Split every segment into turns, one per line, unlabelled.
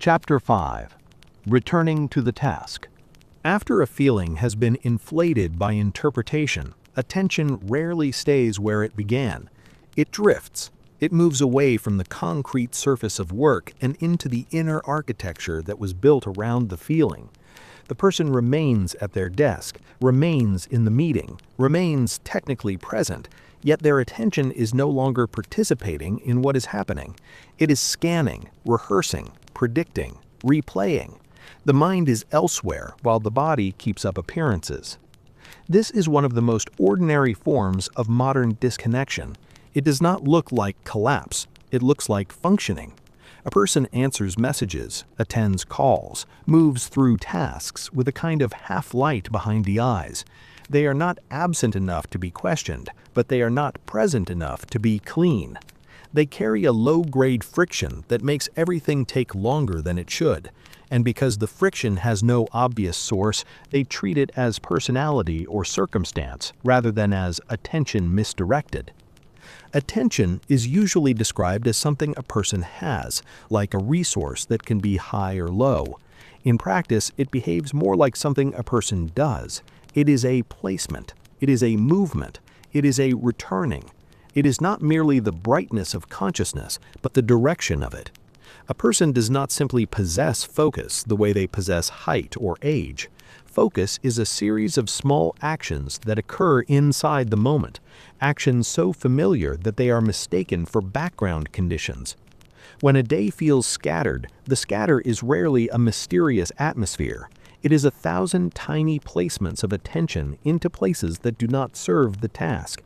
Chapter 5. Returning to the task. After a feeling has been inflated by interpretation, attention rarely stays where it began. It drifts. It moves away from the concrete surface of work and into the inner architecture that was built around the feeling. The person remains at their desk, remains in the meeting, remains technically present, yet their attention is no longer participating in what is happening. It is scanning, rehearsing, predicting, replaying. The mind is elsewhere while the body keeps up appearances. This is one of the most ordinary forms of modern disconnection. It does not look like collapse, it looks like functioning. A person answers messages, attends calls, moves through tasks with a kind of half-light behind the eyes. They are not absent enough to be questioned, but they are not present enough to be clean. They carry a low-grade friction that makes everything take longer than it should, and because the friction has no obvious source, they treat it as personality or circumstance rather than as attention misdirected. Attention is usually described as something a person has, like a resource that can be high or low. In practice, it behaves more like something a person does. It is a placement. It is a movement. It is a returning. It is not merely the brightness of consciousness, but the direction of it. A person does not simply possess focus the way they possess height or age. Focus is a series of small actions that occur inside the moment, actions so familiar that they are mistaken for background conditions. When a day feels scattered, the scatter is rarely a mysterious atmosphere. It is 1,000 tiny placements of attention into places that do not serve the task.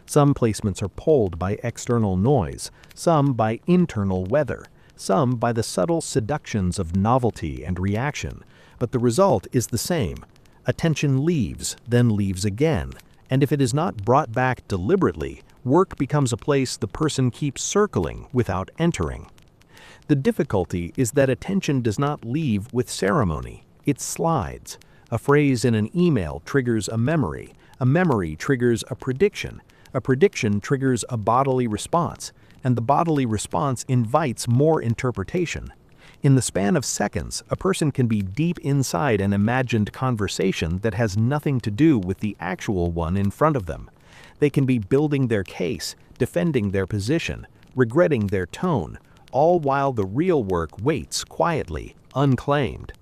Some placements are pulled by external noise, some by internal weather, some by the subtle seductions of novelty and reaction, but the result is the same. Attention leaves, then leaves again, and if it is not brought back deliberately, work becomes a place the person keeps circling without entering. The difficulty is that attention does not leave with ceremony. It slides. A phrase in an email triggers a memory triggers a prediction triggers a bodily response, and the bodily response invites more interpretation. In the span of seconds, a person can be deep inside an imagined conversation that has nothing to do with the actual one in front of them. They can be building their case, defending their position, regretting their tone, all while the real work waits quietly, unclaimed.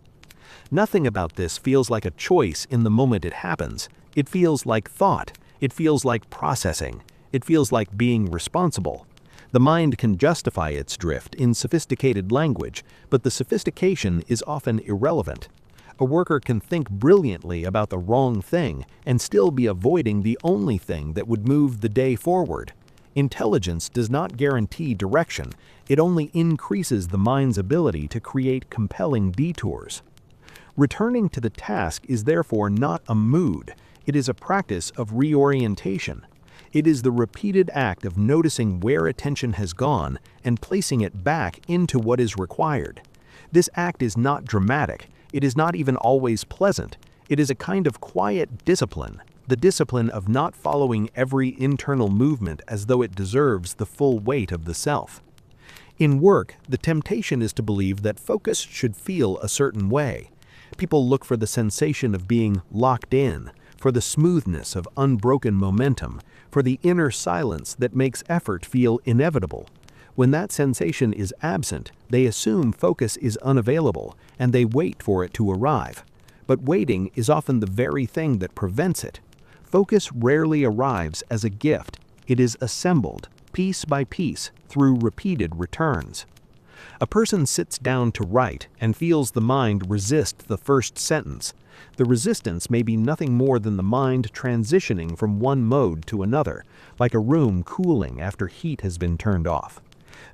Nothing about this feels like a choice in the moment it happens. It feels like thought. It feels like processing. It feels like being responsible. The mind can justify its drift in sophisticated language, but the sophistication is often irrelevant. A worker can think brilliantly about the wrong thing and still be avoiding the only thing that would move the day forward. Intelligence does not guarantee direction. It only increases the mind's ability to create compelling detours. Returning to the task is therefore not a mood. It is a practice of reorientation. It is the repeated act of noticing where attention has gone and placing it back into what is required. This act is not dramatic. It is not even always pleasant. It is a kind of quiet discipline, the discipline of not following every internal movement as though it deserves the full weight of the self. In work, the temptation is to believe that focus should feel a certain way. People look for the sensation of being locked in, for the smoothness of unbroken momentum, for the inner silence that makes effort feel inevitable. When that sensation is absent, they assume focus is unavailable, and they wait for it to arrive. But waiting is often the very thing that prevents it. Focus rarely arrives as a gift. It is assembled, piece by piece, through repeated returns. A person sits down to write and feels the mind resist the first sentence. The resistance may be nothing more than the mind transitioning from one mode to another, like a room cooling after heat has been turned off.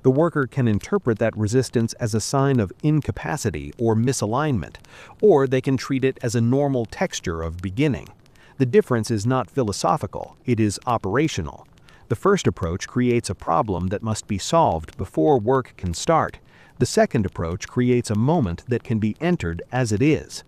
The worker can interpret that resistance as a sign of incapacity or misalignment, or they can treat it as a normal texture of beginning. The difference is not philosophical, it is operational. The first approach creates a problem that must be solved before work can start. The second approach creates a moment that can be entered as it is.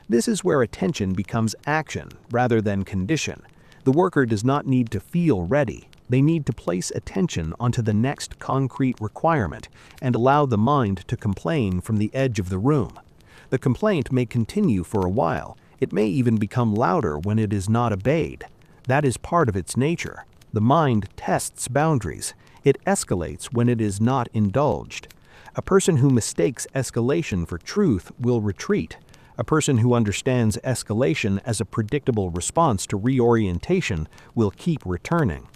This is where attention becomes action rather than condition. The worker does not need to feel ready. They need to place attention onto the next concrete requirement and allow the mind to complain from the edge of the room. The complaint may continue for a while. It may even become louder when it is not obeyed. That is part of its nature. The mind tests boundaries. It escalates when it is not indulged. A person who mistakes escalation for truth will retreat. A person who understands escalation as a predictable response to reorientation will keep returning.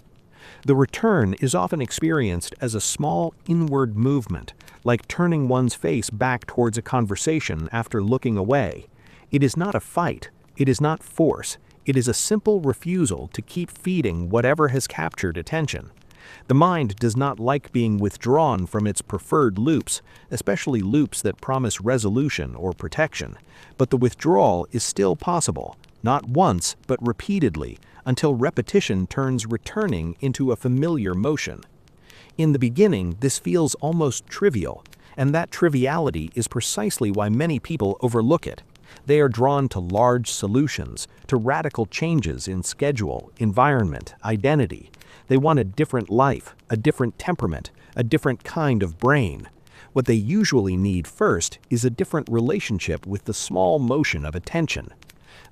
The return is often experienced as a small inward movement, like turning one's face back towards a conversation after looking away. It is not a fight. It is not force. It is a simple refusal to keep feeding whatever has captured attention. The mind does not like being withdrawn from its preferred loops, especially loops that promise resolution or protection. But the withdrawal is still possible, not once but repeatedly, until repetition turns returning into a familiar motion. In the beginning, this feels almost trivial, and that triviality is precisely why many people overlook it. They are drawn to large solutions, to radical changes in schedule, environment, identity. They want a different life, a different temperament, a different kind of brain. What they usually need first is a different relationship with the small motion of attention.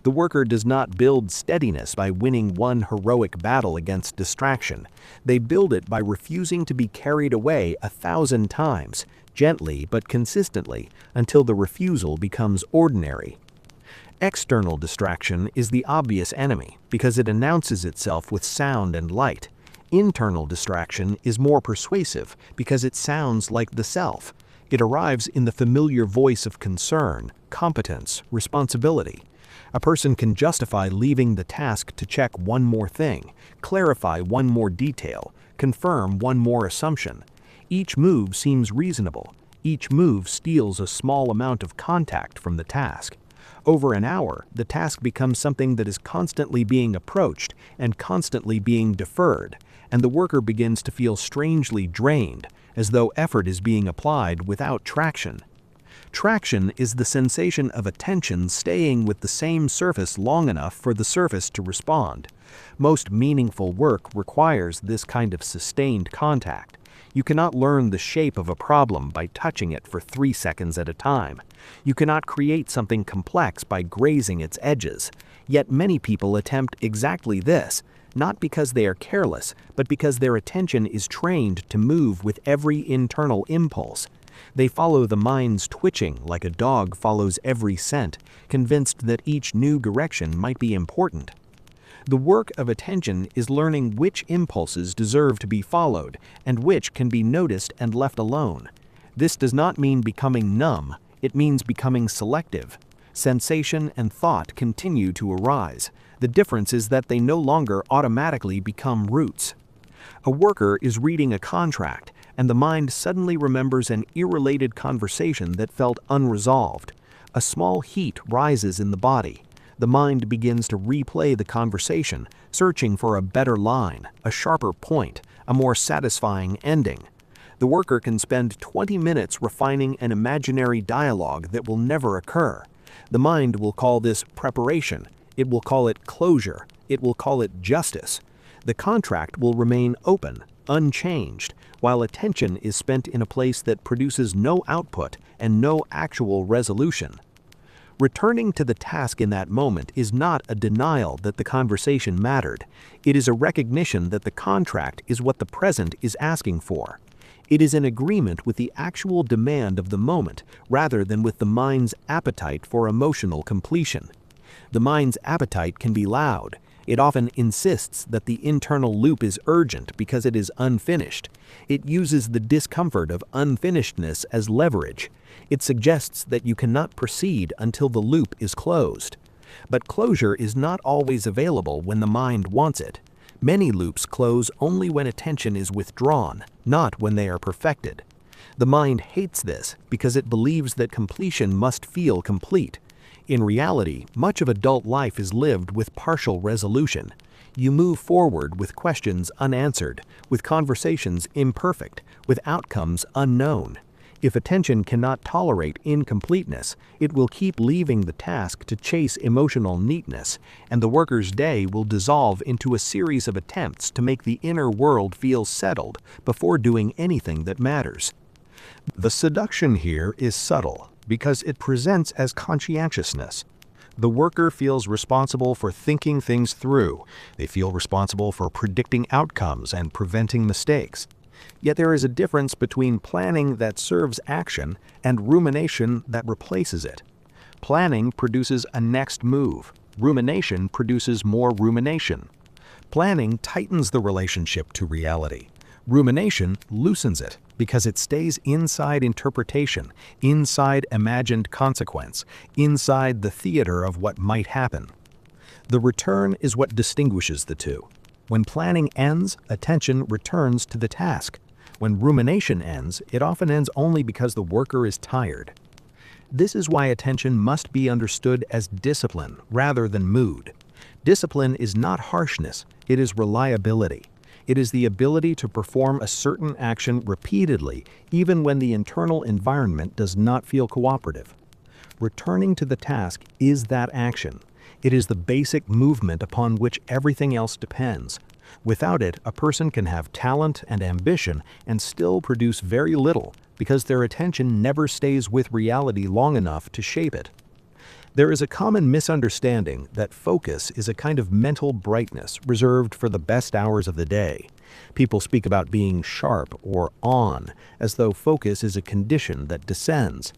The worker does not build steadiness by winning one heroic battle against distraction. They build it by refusing to be carried away 1,000 times, gently but consistently, until the refusal becomes ordinary. External distraction is the obvious enemy because it announces itself with sound and light. Internal distraction is more persuasive because it sounds like the self. It arrives in the familiar voice of concern, competence, responsibility. A person can justify leaving the task to check one more thing, clarify one more detail, confirm one more assumption. Each move seems reasonable. Each move steals a small amount of contact from the task. Over an hour, the task becomes something that is constantly being approached and constantly being deferred, and the worker begins to feel strangely drained, as though effort is being applied without traction. Traction is the sensation of attention staying with the same surface long enough for the surface to respond. Most meaningful work requires this kind of sustained contact. You cannot learn the shape of a problem by touching it for 3 seconds at a time. You cannot create something complex by grazing its edges. Yet many people attempt exactly this, not because they are careless, but because their attention is trained to move with every internal impulse. They follow the mind's twitching like a dog follows every scent, convinced that each new direction might be important. The work of attention is learning which impulses deserve to be followed and which can be noticed and left alone. This does not mean becoming numb, it means becoming selective. Sensation and thought continue to arise. The difference is that they no longer automatically become roots. A worker is reading a contract, and the mind suddenly remembers an irrelated conversation that felt unresolved. A small heat rises in the body. The mind begins to replay the conversation, searching for a better line, a sharper point, a more satisfying ending. The worker can spend 20 minutes refining an imaginary dialogue that will never occur. The mind will call this preparation. It will call it closure. It will call it justice. The contract will remain open, unchanged, while attention is spent in a place that produces no output and no actual resolution. Returning to the task in that moment is not a denial that the conversation mattered. It is a recognition that the contract is what the present is asking for. It is an agreement with the actual demand of the moment rather than with the mind's appetite for emotional completion. The mind's appetite can be loud. It often insists that the internal loop is urgent because it is unfinished. It uses the discomfort of unfinishedness as leverage. It suggests that you cannot proceed until the loop is closed. But closure is not always available when the mind wants it. Many loops close only when attention is withdrawn, not when they are perfected. The mind hates this because it believes that completion must feel complete. In reality, much of adult life is lived with partial resolution. You move forward with questions unanswered, with conversations imperfect, with outcomes unknown. If attention cannot tolerate incompleteness, it will keep leaving the task to chase emotional neatness, and the worker's day will dissolve into a series of attempts to make the inner world feel settled before doing anything that matters. The seduction here is subtle because it presents as conscientiousness. The worker feels responsible for thinking things through. They feel responsible for predicting outcomes and preventing mistakes. Yet there is a difference between planning that serves action and rumination that replaces it. Planning produces a next move. Rumination produces more rumination. Planning tightens the relationship to reality. Rumination loosens it because it stays inside interpretation, inside imagined consequence, inside the theater of what might happen. The return is what distinguishes the two. When planning ends, attention returns to the task. When rumination ends, it often ends only because the worker is tired. This is why attention must be understood as discipline rather than mood. Discipline is not harshness, it is reliability. It is the ability to perform a certain action repeatedly, even when the internal environment does not feel cooperative. Returning to the task is that action. It is the basic movement upon which everything else depends. Without it, a person can have talent and ambition and still produce very little because their attention never stays with reality long enough to shape it. There is a common misunderstanding that focus is a kind of mental brightness reserved for the best hours of the day. People speak about being sharp or on, as though focus is a condition that descends.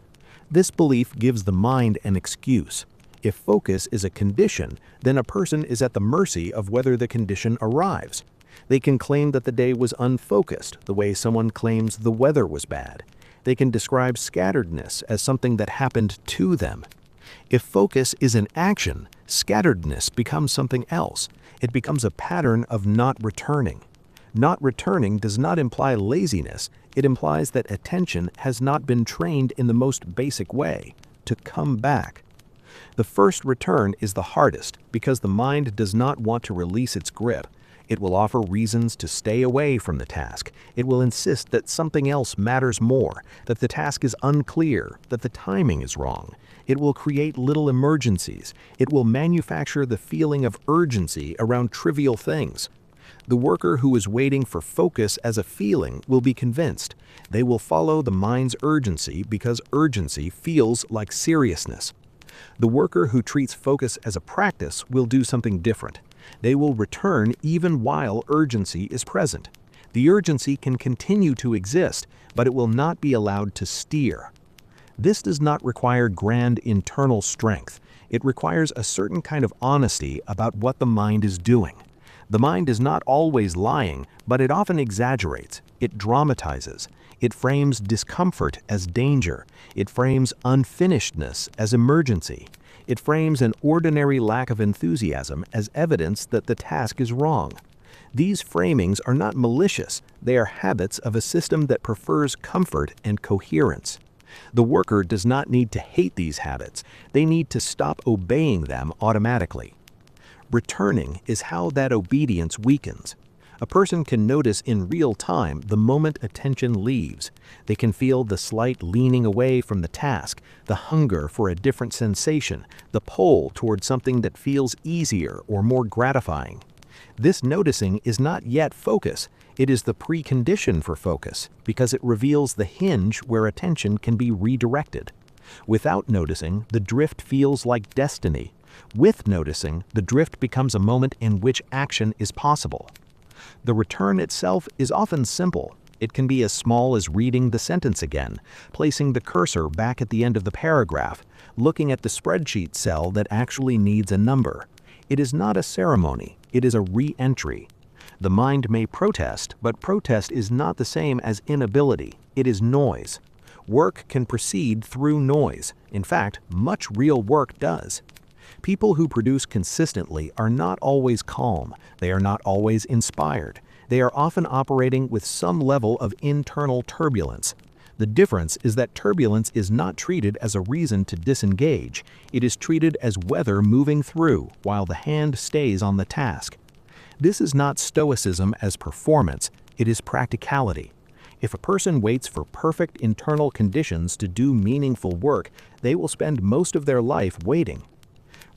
This belief gives the mind an excuse. If focus is a condition, then a person is at the mercy of whether the condition arrives. They can claim that the day was unfocused, the way someone claims the weather was bad. They can describe scatteredness as something that happened to them. If focus is an action, scatteredness becomes something else. It becomes a pattern of not returning. Not returning does not imply laziness. It implies that attention has not been trained in the most basic way, to come back. The first return is the hardest because the mind does not want to release its grip. It will offer reasons to stay away from the task. It will insist that something else matters more, that the task is unclear, that the timing is wrong. It will create little emergencies. It will manufacture the feeling of urgency around trivial things. The worker who is waiting for focus as a feeling will be convinced. They will follow the mind's urgency because urgency feels like seriousness. The worker who treats focus as a practice will do something different. They will return even while urgency is present. The urgency can continue to exist, but it will not be allowed to steer. This does not require grand internal strength. It requires a certain kind of honesty about what the mind is doing. The mind is not always lying, but it often exaggerates. It dramatizes. It frames discomfort as danger. It frames unfinishedness as emergency. It frames an ordinary lack of enthusiasm as evidence that the task is wrong. These framings are not malicious. They are habits of a system that prefers comfort and coherence. The worker does not need to hate these habits. They need to stop obeying them automatically. Returning is how that obedience weakens. A person can notice in real time the moment attention leaves. They can feel the slight leaning away from the task, the hunger for a different sensation, the pull toward something that feels easier or more gratifying. This noticing is not yet focus. It is the precondition for focus because it reveals the hinge where attention can be redirected. Without noticing, the drift feels like destiny. With noticing, the drift becomes a moment in which action is possible. The return itself is often simple. It can be as small as reading the sentence again, placing the cursor back at the end of the paragraph, looking at the spreadsheet cell that actually needs a number. It is not a ceremony, it is a re-entry. The mind may protest, but protest is not the same as inability. It is noise. Work can proceed through noise. In fact, much real work does. People who produce consistently are not always calm. They are not always inspired. They are often operating with some level of internal turbulence. The difference is that turbulence is not treated as a reason to disengage. It is treated as weather moving through while the hand stays on the task. This is not stoicism as performance. It is practicality. If a person waits for perfect internal conditions to do meaningful work, they will spend most of their life waiting.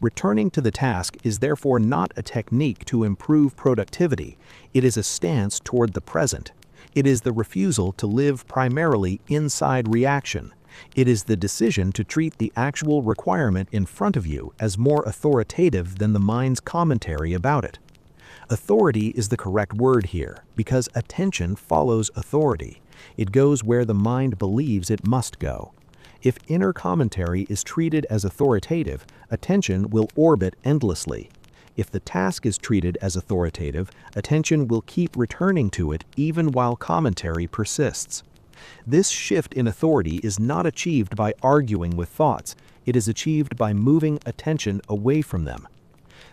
Returning to the task is therefore not a technique to improve productivity, it is a stance toward the present. It is the refusal to live primarily inside reaction. It is the decision to treat the actual requirement in front of you as more authoritative than the mind's commentary about it. Authority is the correct word here, because attention follows authority. It goes where the mind believes it must go. If inner commentary is treated as authoritative, attention will orbit endlessly. If the task is treated as authoritative, attention will keep returning to it even while commentary persists. This shift in authority is not achieved by arguing with thoughts, it is achieved by moving attention away from them.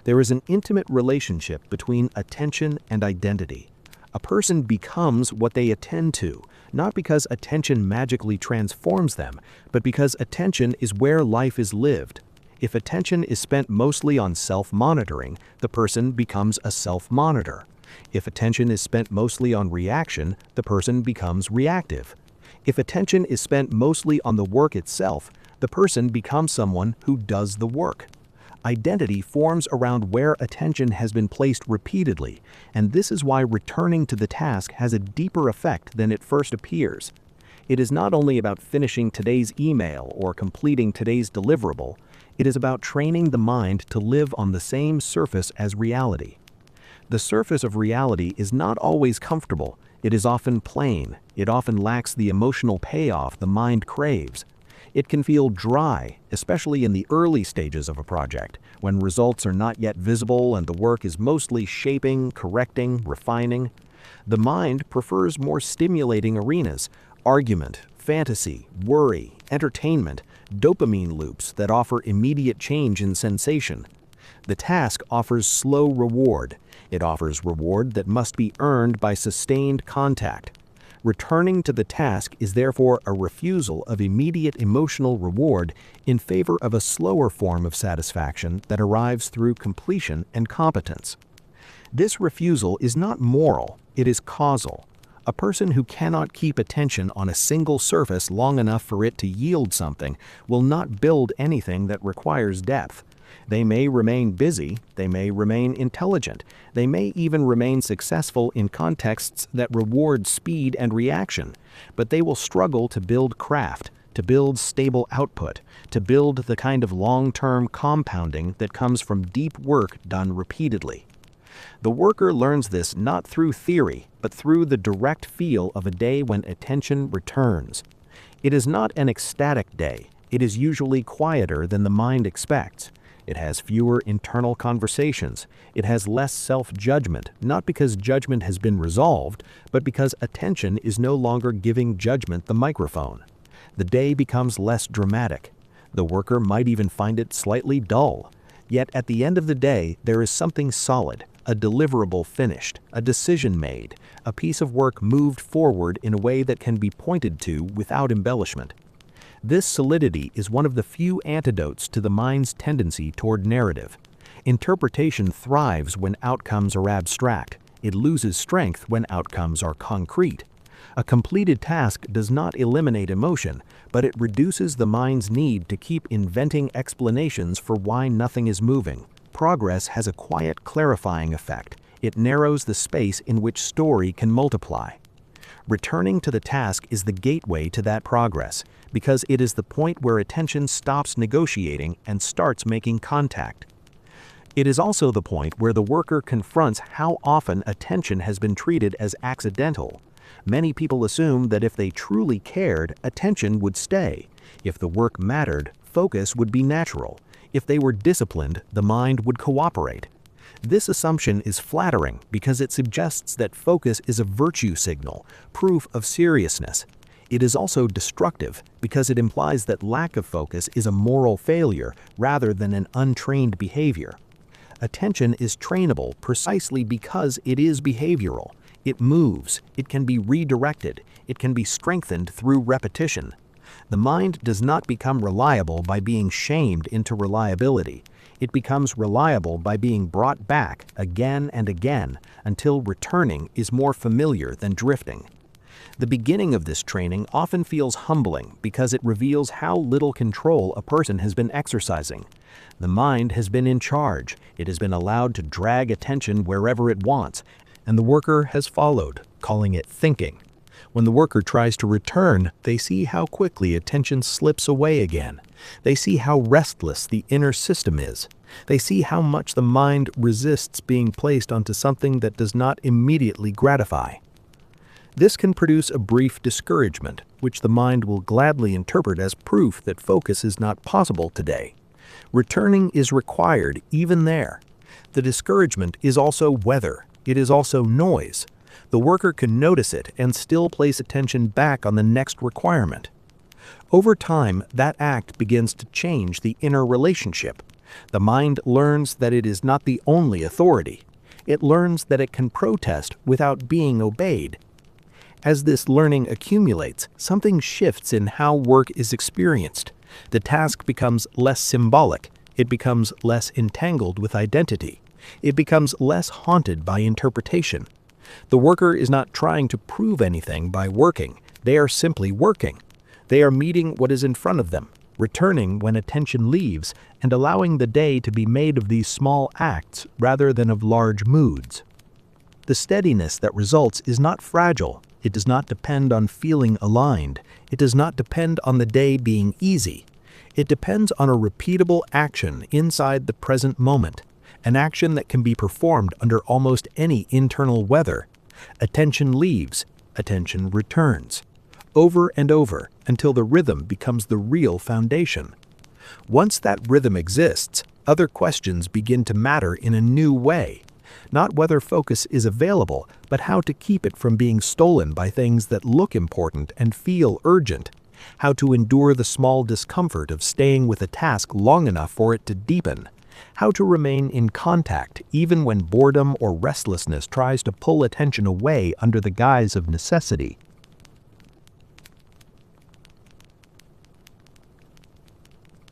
There is an intimate relationship between attention and identity. A person becomes what they attend to, not because attention magically transforms them, but because attention is where life is lived. If attention is spent mostly on self-monitoring, the person becomes a self-monitor. If attention is spent mostly on reaction, the person becomes reactive. If attention is spent mostly on the work itself, the person becomes someone who does the work. Identity forms around where attention has been placed repeatedly, and this is why returning to the task has a deeper effect than it first appears. It is not only about finishing today's email or completing today's deliverable, it is about training the mind to live on the same surface as reality. The surface of reality is not always comfortable, it is often plain, it often lacks the emotional payoff the mind craves. It can feel dry, especially in the early stages of a project, when results are not yet visible and the work is mostly shaping, correcting, refining. The mind prefers more stimulating arenas: argument, fantasy, worry, entertainment, dopamine loops that offer immediate change in sensation. The task offers slow reward. It offers reward that must be earned by sustained contact. Returning to the task is therefore a refusal of immediate emotional reward in favor of a slower form of satisfaction that arrives through completion and competence. This refusal is not moral, it is causal. A person who cannot keep attention on a single surface long enough for it to yield something will not build anything that requires depth. They may remain busy, they may remain intelligent, they may even remain successful in contexts that reward speed and reaction, but they will struggle to build craft, to build stable output, to build the kind of long-term compounding that comes from deep work done repeatedly. The worker learns this not through theory, but through the direct feel of a day when attention returns. It is not an ecstatic day, it is usually quieter than the mind expects. It has fewer internal conversations. It has less self-judgment, not because judgment has been resolved, but because attention is no longer giving judgment the microphone. The day becomes less dramatic. The worker might even find it slightly dull. Yet at the end of the day, there is something solid, a deliverable finished, a decision made, a piece of work moved forward in a way that can be pointed to without embellishment. This solidity is one of the few antidotes to the mind's tendency toward narrative. Interpretation thrives when outcomes are abstract. It loses strength when outcomes are concrete. A completed task does not eliminate emotion, but it reduces the mind's need to keep inventing explanations for why nothing is moving. Progress has a quiet, clarifying effect. It narrows the space in which story can multiply. Returning to the task is the gateway to that progress, because it is the point where attention stops negotiating and starts making contact. It is also the point where the worker confronts how often attention has been treated as accidental. Many people assume that if they truly cared, attention would stay. If the work mattered, focus would be natural. If they were disciplined, the mind would cooperate. This assumption is flattering because it suggests that focus is a virtue signal, proof of seriousness. It is also destructive because it implies that lack of focus is a moral failure rather than an untrained behavior. Attention is trainable precisely because it is behavioral. It moves, it can be redirected, it can be strengthened through repetition. The mind does not become reliable by being shamed into reliability. It becomes reliable by being brought back again and again until returning is more familiar than drifting. The beginning of this training often feels humbling because it reveals how little control a person has been exercising. The mind has been in charge, it has been allowed to drag attention wherever it wants, and the worker has followed, calling it thinking. When the worker tries to return, they see how quickly attention slips away again. They see how restless the inner system is. They see how much the mind resists being placed onto something that does not immediately gratify. This can produce a brief discouragement, which the mind will gladly interpret as proof that focus is not possible today. Returning is required even there. The discouragement is also weather. It is also noise. The worker can notice it and still place attention back on the next requirement. Over time, that act begins to change the inner relationship. The mind learns that it is not the only authority. It learns that it can protest without being obeyed. As this learning accumulates, something shifts in how work is experienced. The task becomes less symbolic. It becomes less entangled with identity. It becomes less haunted by interpretation. The worker is not trying to prove anything by working. They are simply working. They are meeting what is in front of them, returning when attention leaves, and allowing the day to be made of these small acts rather than of large moods. The steadiness that results is not fragile. It does not depend on feeling aligned. It does not depend on the day being easy. It depends on a repeatable action inside the present moment, an action that can be performed under almost any internal weather. Attention leaves, attention returns, over and over until the rhythm becomes the real foundation. Once that rhythm exists, other questions begin to matter in a new way. Not whether focus is available, but how to keep it from being stolen by things that look important and feel urgent. How to endure the small discomfort of staying with a task long enough for it to deepen. How to remain in contact even when boredom or restlessness tries to pull attention away under the guise of necessity.